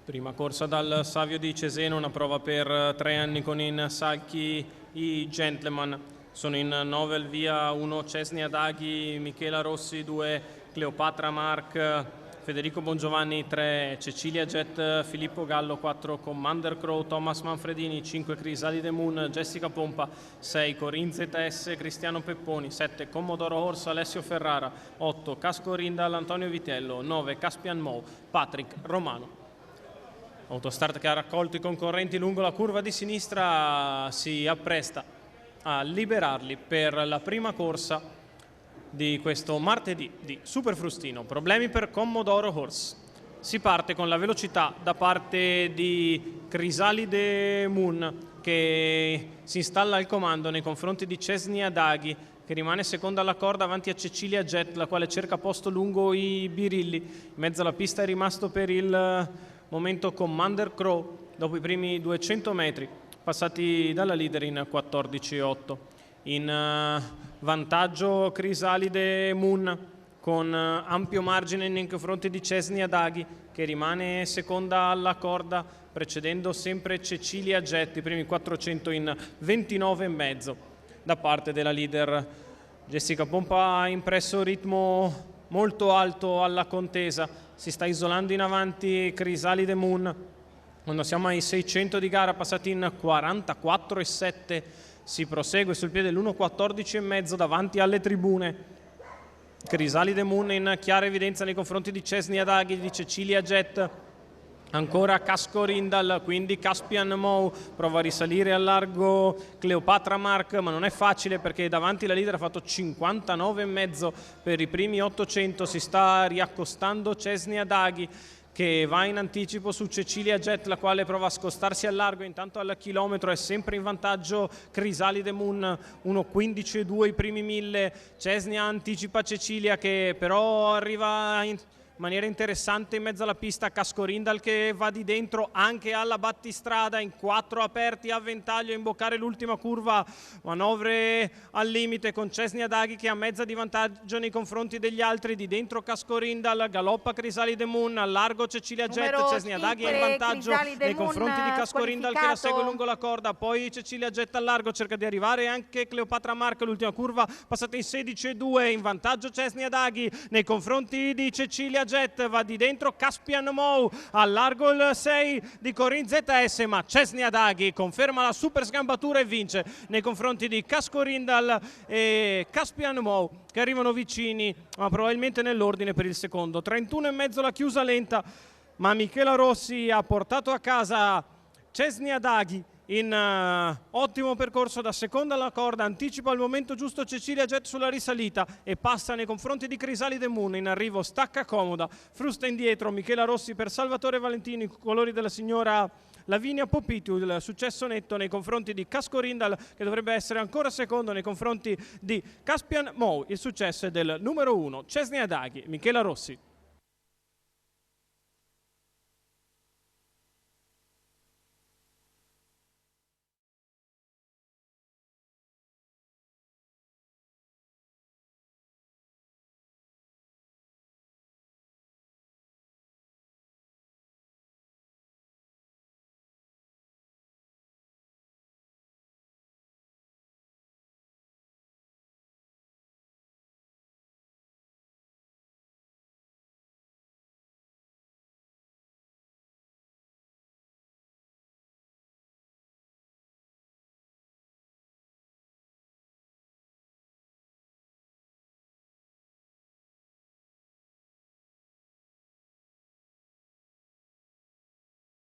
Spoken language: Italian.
Prima corsa dal Savio di Cesena, una prova per 3 anni con in Salchi i Gentleman. Sono in 9 al via 1 Cesnia Daghi, Michela Rossi 2, Cleopatra Mark, Federico Bongiovanni 3, Cecilia Jet, Filippo Gallo 4, Commander Crow, Thomas Manfredini 5, Crisalide Moon, Jessica Pompa 6, Corin ZS, Cristiano Pepponi 7, Commodoro Horse, Alessio Ferrara 8, Casco Rindal, Antonio Vitello 9, Caspian Mou, Patrick Romano. Autostart che ha raccolto i concorrenti lungo la curva di sinistra si appresta a liberarli per la prima corsa di questo martedì di Super Frustino. Problemi per Commodoro Horse. Si parte con la velocità da parte di Crisalide Moon che si installa al comando nei confronti di Cesnia Daghi, che rimane seconda alla corda avanti a Cecilia Jet, la quale cerca posto lungo i birilli. In mezzo alla pista è rimasto per il momento Commander Crow dopo i primi 200 metri passati dalla leader in 14,8. In vantaggio Crisalide Moon con ampio margine nei confronti di Cesnia Daghi, che rimane seconda alla corda precedendo sempre Cecilia Jet, i primi 400 in 29,5 da parte della leader. Jessica Pompa ha impresso ritmo molto alto alla contesa, si sta isolando in avanti Crisalide Moon. Quando siamo ai 600 di gara passati in 44,7 si prosegue sul piede l'1,14,5 davanti alle tribune. Crisalide Moon in chiara evidenza nei confronti di Cesnia Daghi, di Cecilia Jet. Ancora Casco Rindal, quindi Caspian Mou prova a risalire al largo Cleopatra Mark, ma non è facile perché davanti la leader ha fatto 59,5 per i primi 800. Si sta riaccostando Cesnia Daghi, che va in anticipo su Cecilia Jet, la quale prova a scostarsi al largo. Intanto al chilometro è sempre in vantaggio Crisalide Moon, 1,15,2 i primi 1000. Cesnia anticipa Cecilia, che però arriva in maniera interessante in mezzo alla pista. Casco Rindal che va di dentro anche alla battistrada, in 4 aperti a ventaglio a imboccare l'ultima curva. Manovre al limite con Cesnia Daghi che ha mezza di vantaggio nei confronti degli altri. Di dentro Casco Rindal, galoppa Crisalide Moon, al largo Cecilia Jet. Cesnia Daghi è in vantaggio nei confronti di Casco Rindal che la segue lungo la corda. Poi Cecilia Jet al largo, cerca di arrivare anche Cleopatra Mark, l'ultima curva passata in 16,2, in vantaggio Cesnia Daghi nei confronti di Cecilia Jet. Va di dentro Caspian Mou, al largo il 6 di Corin ZS, ma Cesnia Daghi conferma la super sgambatura e vince nei confronti di Casco Rindal e Caspian Mou, che arrivano vicini ma probabilmente nell'ordine per il secondo. 31,5 la chiusa lenta, ma Michela Rossi ha portato a casa Cesnia Daghi in ottimo percorso da seconda alla corda. Anticipa al momento giusto Cecilia Jet sulla risalita e passa nei confronti di Crisalide Moon. In arrivo stacca comoda, frusta indietro Michela Rossi per Salvatore Valentini, colori della signora Lavinia Popitu. Il successo netto nei confronti di Casco Rindal, che dovrebbe essere ancora secondo nei confronti di Caspian Mou. Il successo è del numero 1 Cesnia Daghi, Michela Rossi.